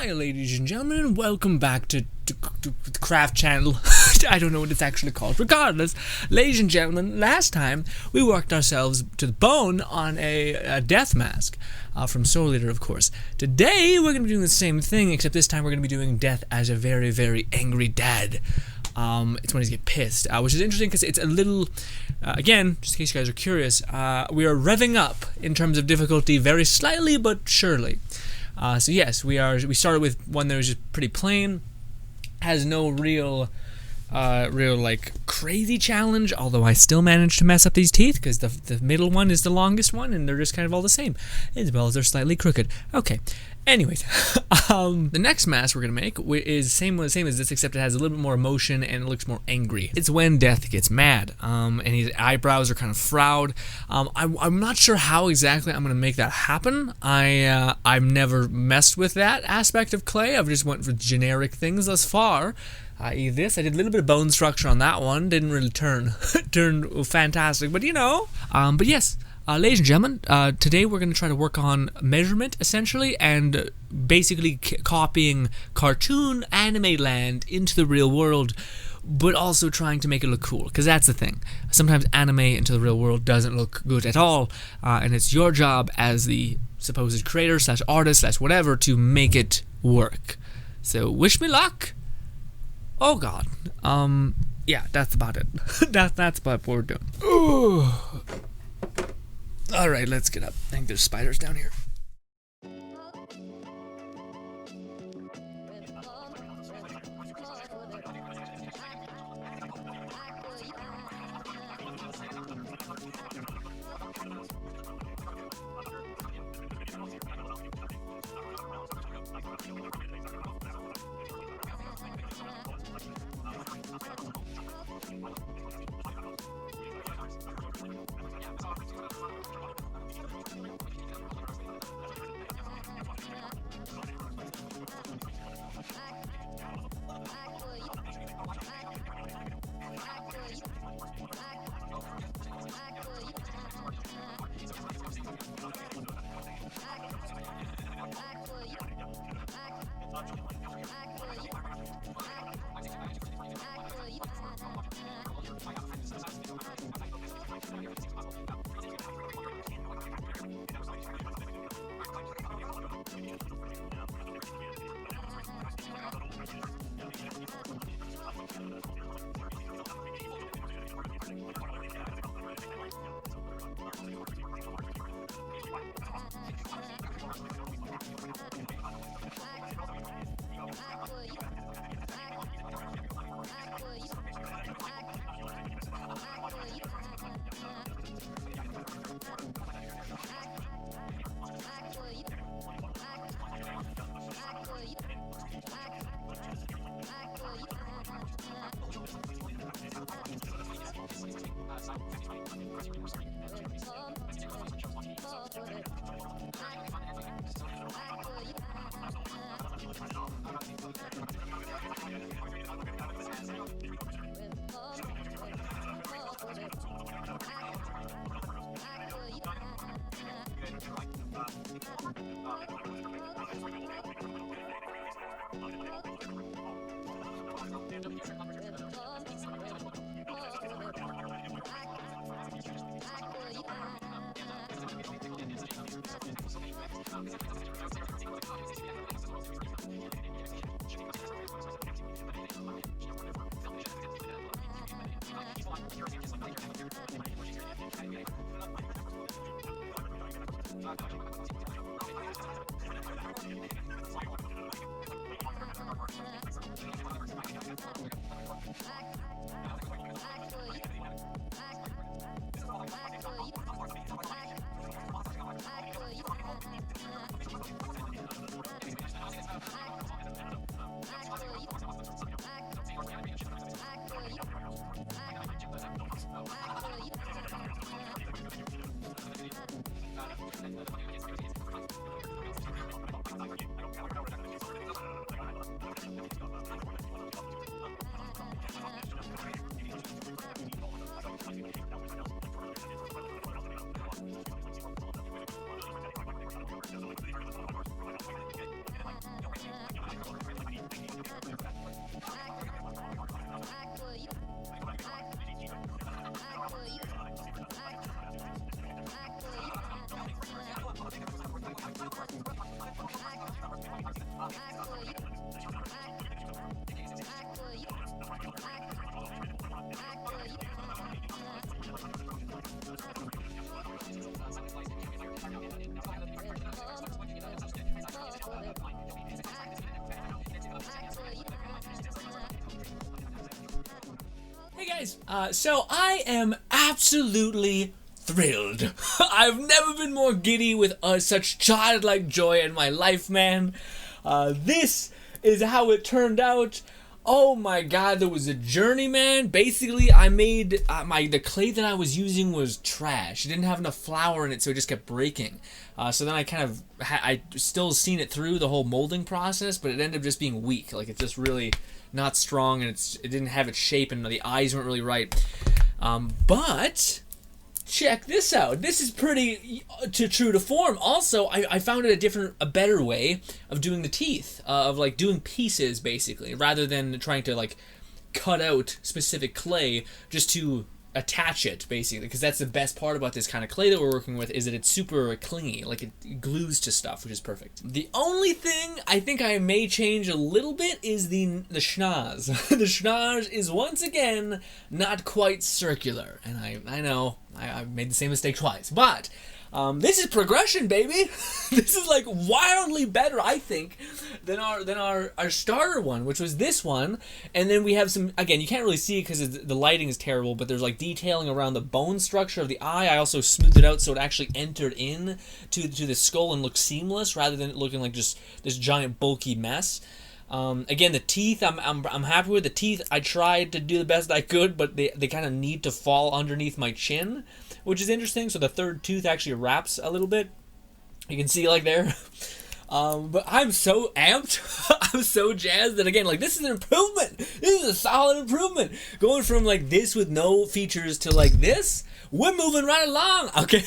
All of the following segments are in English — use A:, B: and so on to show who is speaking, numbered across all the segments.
A: Hi, ladies and gentlemen, welcome back to the Craft Channel. I don't know what it's actually called. Regardless, ladies and gentlemen, last time we worked ourselves to the bone on a death mask from Soul Eater, of course. Today, we're going to be doing the same thing, except this time we're going to be doing death as a very, very angry dad. It's when he's get pissed, which is interesting because it's a little, again, just in case you guys are curious, we are revving up in terms of difficulty very slightly but surely. So yes, we started with one that was just pretty plain, has no real like crazy challenge, although I still managed to mess up these teeth because the middle one is the longest one and they're just kind of all the same, as well as they're slightly crooked. Okay, anyways, the next mask we're gonna make is same as this, except it has a little bit more emotion and it looks more angry. It's when Death gets mad, and his eyebrows are kind of frowed. I'm not sure how exactly I'm gonna make that happen. I've never messed with that aspect of clay. I've just went for generic things thus far. I did a little bit of bone structure on that one. Didn't really turn fantastic, but you know. But yes, ladies and gentlemen, today we're going to try to work on measurement, essentially, and basically copying cartoon anime land into the real world, but also trying to make it look cool, because that's the thing. Sometimes anime into the real world doesn't look good at all, and it's your job as the supposed creator / artist / whatever to make it work. So wish me luck. Oh god. Yeah, that's about it. That's about what we're doing. Ooh. Alright, let's get up. I think there's spiders down here. anyways, so I am absolutely thrilled. I've never been more giddy with such childlike joy in my life, man. This is how it turned out. Oh my god, there was a journey, man. Basically, I made the clay that I was using was trash. It didn't have enough flour in it, so it just kept breaking. So then I kind of I still seen it through the whole molding process, but it ended up just being weak. Like, it's just really not strong, and it didn't have its shape, and the eyes weren't really right. But check this out. This is pretty true to form. Also, I found it a better way of doing the teeth, of like doing pieces basically, rather than trying to like cut out specific clay just to attach it basically, because that's the best part about this kind of clay that we're working with, is that it's super clingy, like it glues to stuff, which is perfect. The only thing I think I may change a little bit is the schnoz. The schnoz is once again not quite circular, and I know I made the same mistake twice, but this is progression, baby. This is like wildly better, I think, than our starter one, which was this one. And then we have some, again, you can't really see it because the lighting is terrible, but there's like detailing around the bone structure of the eye. I also smoothed it out so it actually entered in to the skull and looked seamless, rather than it looking like just this giant bulky mess. Again, the teeth, I'm happy with the teeth. I tried to do the best I could, but they kind of need to fall underneath my chin, which is interesting. So the third tooth actually wraps a little bit. You can see like there. But I'm so amped. I'm so jazzed that, again, like, this is an improvement. This is a solid improvement. Going from like this with no features to like this, we're moving right along. Okay.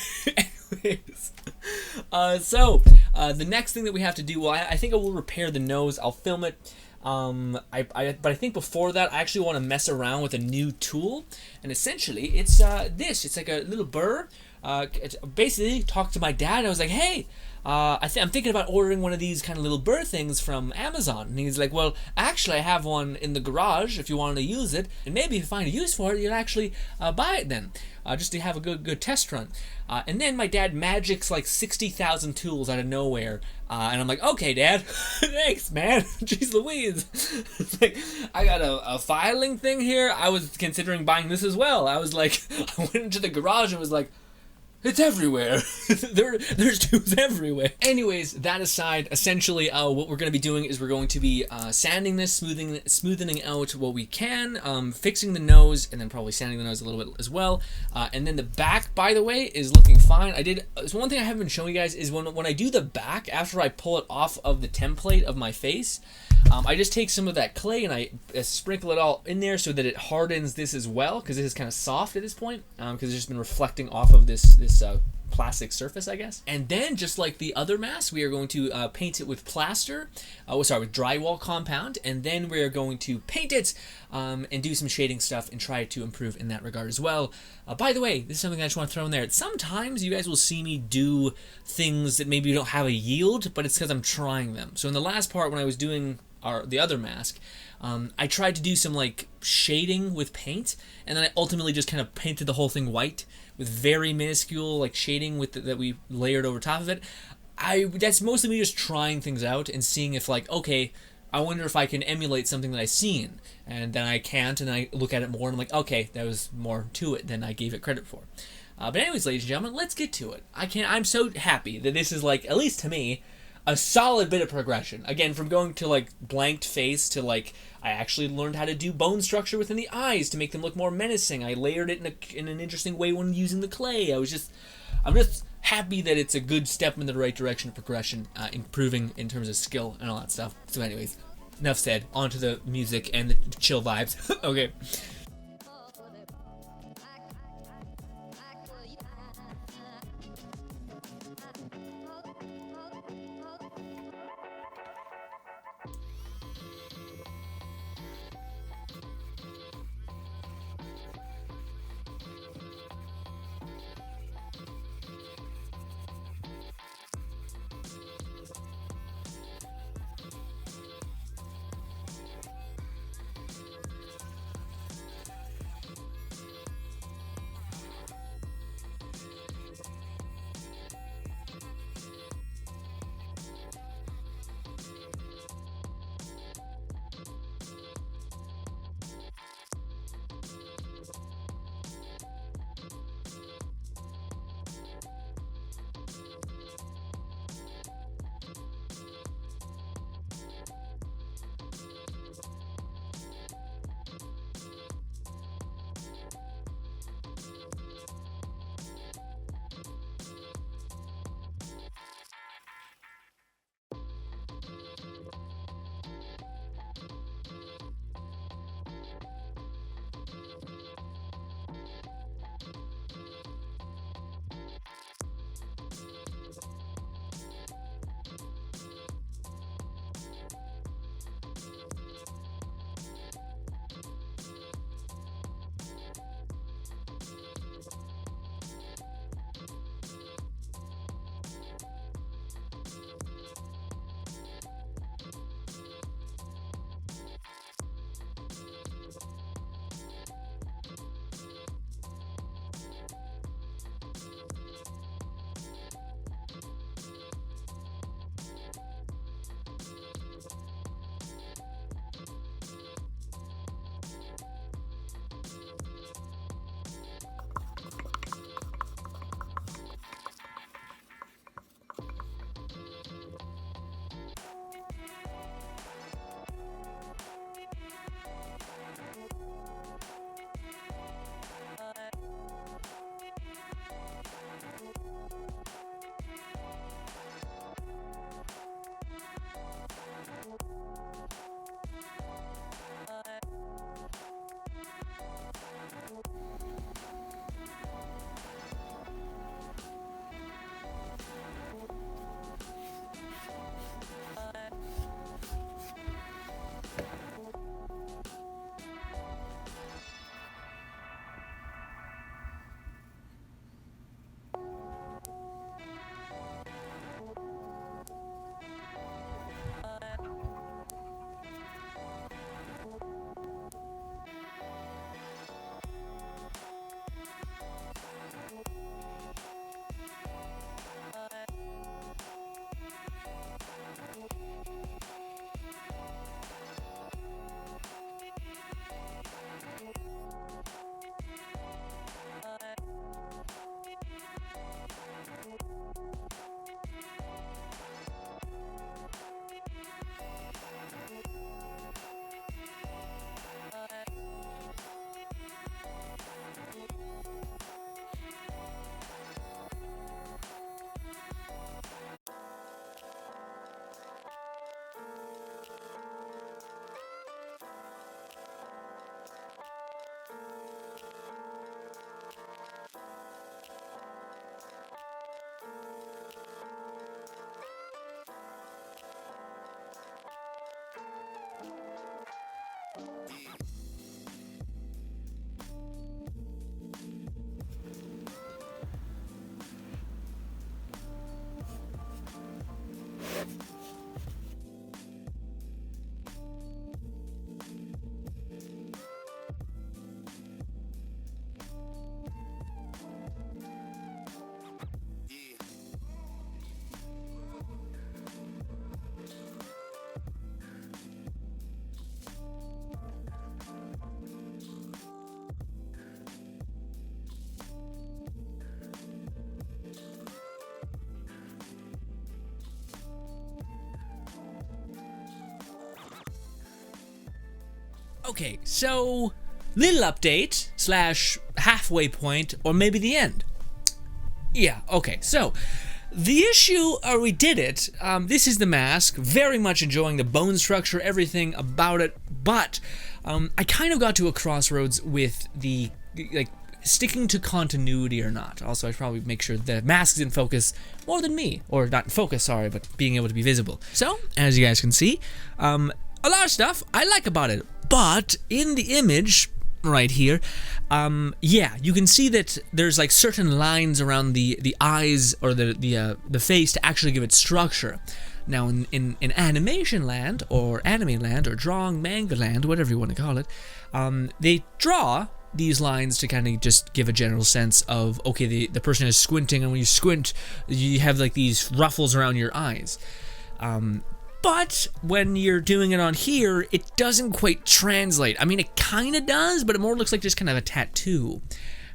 A: Anyways. The next thing that we have to do, well, I think I will repair the nose. I'll film it. But I think before that, I actually want to mess around with a new tool, and essentially it's this. It's like a little burr. Basically, talked to my dad. I was like, hey, I'm thinking about ordering one of these kind of little burr things from Amazon. And he's like, well, actually, I have one in the garage if you want to use it, and maybe if you find a use for it, you'll actually buy it then, just to have a good test run. And then my dad magics like 60,000 tools out of nowhere, and I'm like, okay, Dad, thanks, man. Jeez Louise. It's like, I got a filing thing here. I was considering buying this as well. I was like, I went into the garage and was like, it's everywhere. There's tubes everywhere. Anyways, that aside, essentially what we're going to be doing is we're going to be sanding this, smoothing out what we can, fixing the nose, and then probably sanding the nose a little bit as well. And then the back, by the way, is looking fine. So one thing I haven't been showing you guys is when I do the back, after I pull it off of the template of my face, I just take some of that clay and I sprinkle it all in there so that it hardens this as well, because this is kind of soft at this point, because it's just been reflecting off of this plastic surface, I guess. And then, just like the other mask, we are going to paint it with plaster, with drywall compound, and then we are going to paint it and do some shading stuff and try to improve in that regard as well. By the way, this is something I just want to throw in there. Sometimes you guys will see me do things that maybe don't have a yield, but it's because I'm trying them. So in the last part, when I was doing the other mask, I tried to do some like shading with paint, and then I ultimately just kind of painted the whole thing white with very minuscule like shading that we layered over top of it. That's mostly me just trying things out and seeing if, like, okay, I wonder if I can emulate something that I've seen, and then I can't, and I look at it more and I'm like, okay, there was more to it than I gave it credit for. But anyways, ladies and gentlemen, let's get to it. I'm so happy that this is, like, at least to me, a solid bit of progression. Again, from going to like blanked face to like, I actually learned how to do bone structure within the eyes to make them look more menacing. I layered it in an interesting way when using the clay. I'm just happy that it's a good step in the right direction of progression, improving in terms of skill and all that stuff. So anyways, enough said, on to the music and the chill vibes. Okay. Okay, so little update slash halfway point, or maybe the end. Yeah, okay, so the issue, we did it. This is the mask. Very much enjoying the bone structure, everything about it, but I kind of got to a crossroads with the, like, sticking to continuity or not. Also, I should probably make sure the mask is in focus more than me. Or not in focus, sorry, but being able to be visible. So, as you guys can see, a lot of stuff I like about it. But in the image right here, yeah, you can see that there's like certain lines around the eyes or the face to actually give it structure. Now, in animation land, or anime land, or drawing manga land, whatever you want to call it, they draw these lines to kind of just give a general sense of, okay, the person is squinting, and when you squint, you have like these ruffles around your eyes. But when you're doing it on here, it doesn't quite translate. I mean, it kind of does, but it more looks like just kind of a tattoo.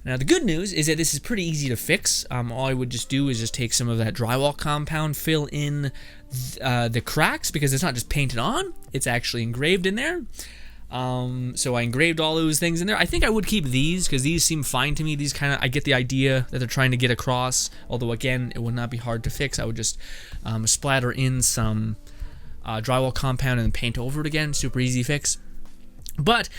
A: Now, the good news is that this is pretty easy to fix. All I would just do is just take some of that drywall compound, fill in the cracks, because it's not just painted on, it's actually engraved in there. So I engraved all those things in there. I think I would keep these, because these seem fine to me. These kind of, I get the idea that they're trying to get across, although again, it would not be hard to fix. I would just splatter in some drywall compound and paint over it again. Super easy fix. But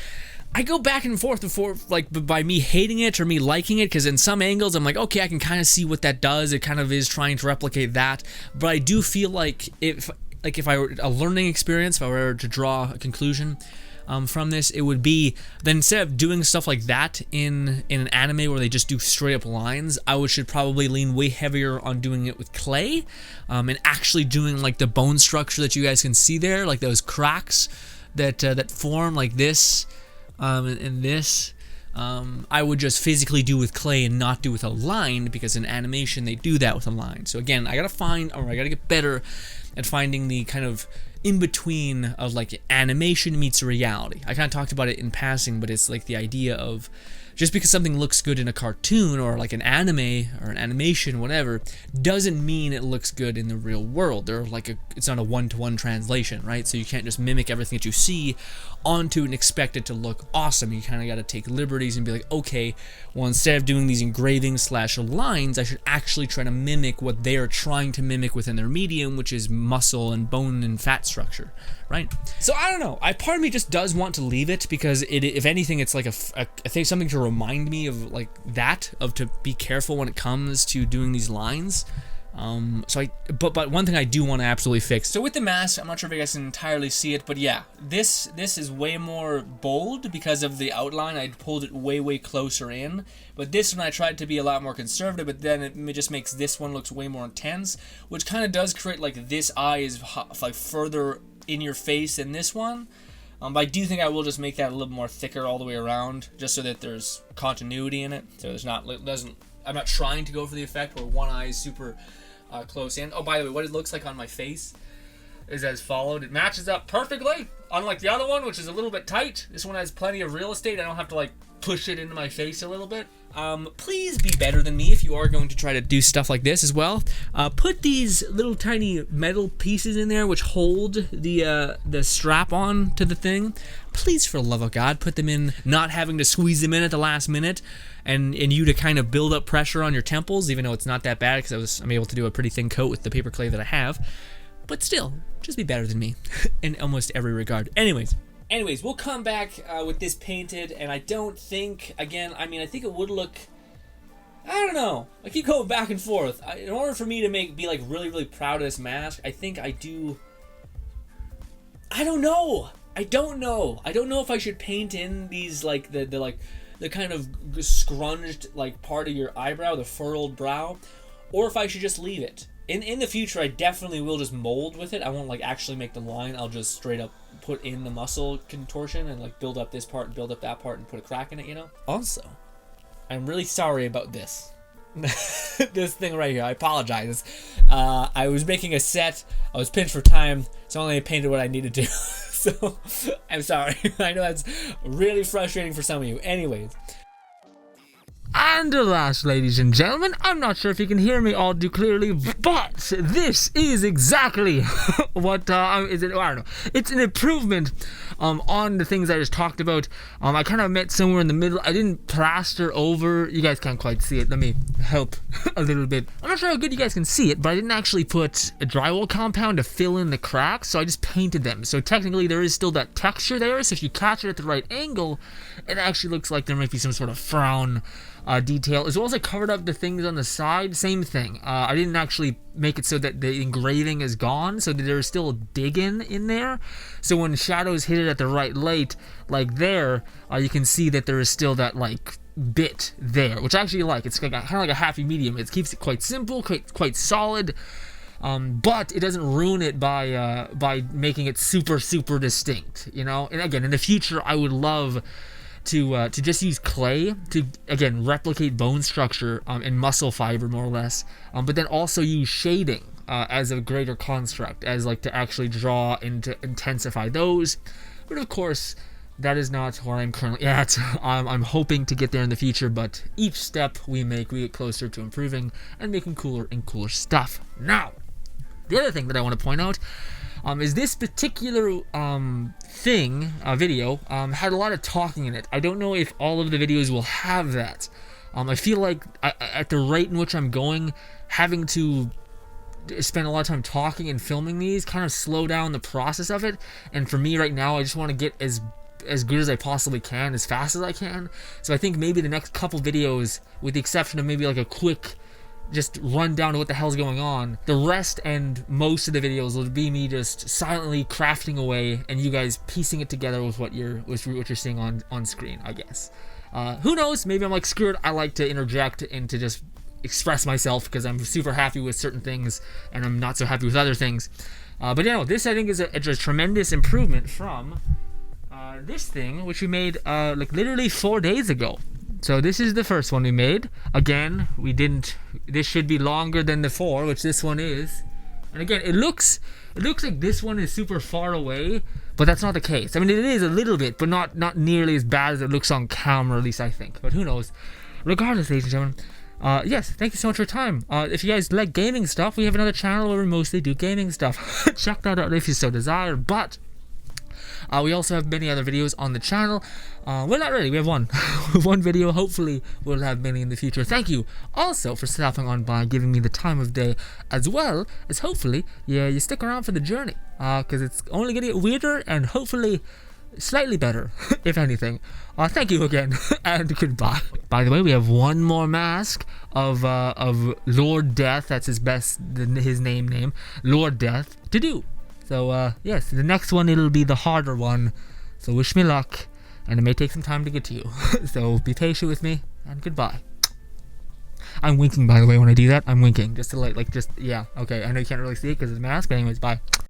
A: I go back and forth before, like, by me hating it or me liking it, because in some angles I'm like, okay, I can kind of see what that does. It kind of is trying to replicate that, but I do feel like if I were a learning experience, if I were to draw a conclusion from this, it would be that instead of doing stuff like that in an anime where they just do straight up lines, I should probably lean way heavier on doing it with clay, and actually doing like the bone structure that you guys can see there, like those cracks that form like this, and this. I would just physically do with clay and not do with a line, because in animation they do that with a line. So again, I gotta get better at finding the kind of in between of like animation meets reality. I kind of talked about it in passing, but it's like the idea of just because something looks good in a cartoon or like an anime or an animation, whatever, doesn't mean it looks good in the real world. They're like it's not a one-to-one translation, right? So you can't just mimic everything that you see onto and expect it to look awesome. You kind of got to take liberties and be like, okay, well, instead of doing these engravings slash lines, I should actually try to mimic what they are trying to mimic within their medium, which is muscle and bone and fat structure, right? So I don't know. Part of me just does want to leave it, because if anything, it's like I think something to remind me of like that, of to be careful when it comes to doing these lines. But one thing I do want to absolutely fix. So with the mask, I'm not sure if you guys can entirely see it, but yeah, this is way more bold because of the outline. I pulled it way closer in. But this one I tried to be a lot more conservative, but then it just makes this one looks way more intense, which kind of does create like this eye is like further in your face than this one. But I do think I will just make that a little more thicker all the way around, just so that there's continuity in it. So there's I'm not trying to go for the effect where one eye is super close in. Oh, by the way, what it looks like on my face is as followed. It matches up perfectly, unlike the other one, which is a little bit tight. This one has plenty of real estate. I don't have to like push it into my face a little bit. Please be better than me if you are going to try to do stuff like this as well. Put these little tiny metal pieces in there which hold the strap on to the thing. Please, for the love of God, put them in, not having to squeeze them in at the last minute, and you to kind of build up pressure on your temples, even though it's not that bad because I'm able to do a pretty thin coat with the paper clay that I have. But still, just be better than me in almost every regard. Anyways, we'll come back with this painted, and I don't think, again, I think it would look, I don't know. I keep going back and forth. In order for me to be like really proud of this mask, I think I do, I don't know if I should paint in these like the kind of scrunged like part of your eyebrow, the furrowed brow, or if I should just leave it. In the future, I definitely will just mold with it. I won't like actually make the line. I'll just straight up put in the muscle contortion and like build up this part and build up that part and put a crack in it, you know? Also, I'm really sorry about this. This thing right here. I apologize. I was making a set. I was pinched for time, so I only painted what I needed to. So, I'm sorry. I know that's really frustrating for some of you. Anyways. And last, ladies and gentlemen, I'm not sure if you can hear me all too clearly, but this is exactly what is it? I don't know. It's an improvement on the things I just talked about. I kind of met somewhere in the middle. I didn't plaster over. You guys can't quite see it. Let me help a little bit. I'm not sure how good you guys can see it, but I didn't actually put a drywall compound to fill in the cracks, so I just painted them. So technically there is still that texture there, so if you catch it at the right angle, it actually looks like there might be some sort of frown detail. As well as I covered up the things on the side, same thing. I didn't actually make it so that the engraving is gone, so that there's still a dig in there. So when shadows hit it at the right light, like there, you can see that there is still that like bit there, which I actually like. It's kind of like a happy medium. It keeps it quite simple, quite solid. But it doesn't ruin it by making it super distinct, you know. And again, in the future, I would love to just use clay to again replicate bone structure and muscle fiber more or less, but then also use shading as a greater construct, as like to actually draw and to intensify those. But of course, that is not where I'm currently at. I'm hoping to get there in the future, but each step we make, we get closer to improving and making cooler and cooler stuff. Now, the other thing that I want to point out is this particular video had a lot of talking in it. I don't know if all of the videos will have that. I feel like at the rate in which I'm going, having to spend a lot of time talking and filming these kind of slow down the process of it. And for me right now, I just want to get as good as I possibly can, as fast as I can. So I think maybe the next couple videos, with the exception of maybe like a quick just run down to what the hell's going on, the rest and most of the videos will be me just silently crafting away and you guys piecing it together with what you're seeing on screen, I guess. Who knows, maybe I'm like, screw it, I like to interject and to just express myself because I'm super happy with certain things and I'm not so happy with other things. But you know, this I think is a tremendous improvement from this thing, which we made like literally 4 days ago. So this is the first one we made. Again, this should be longer than the 4, which this one is. And again, it looks like this one is super far away, but that's not the case. I mean, it is a little bit, but not nearly as bad as it looks on camera, at least I think. But who knows? Regardless, ladies and gentlemen, yes, thank you so much for your time. If you guys like gaming stuff, we have another channel where we mostly do gaming stuff. Check that out if you so desire. But we also have many other videos on the channel. Well, not really. We have one. One video. Hopefully, we'll have many in the future. Thank you also for stopping on by, giving me the time of day, as well as hopefully you stick around for the journey. Because it's only going to get weirder and hopefully slightly better, if anything. Thank you again, and goodbye. By the way, we have one more mask of Lord Death. That's his name, Lord Death, to do. So, yes, the next one, it'll be the harder one. So wish me luck, and it may take some time to get to you. So be patient with me, and goodbye. I'm winking, by the way, when I do that. I'm winking, just to yeah, okay. I know you can't really see it because of the mask, but anyways, bye.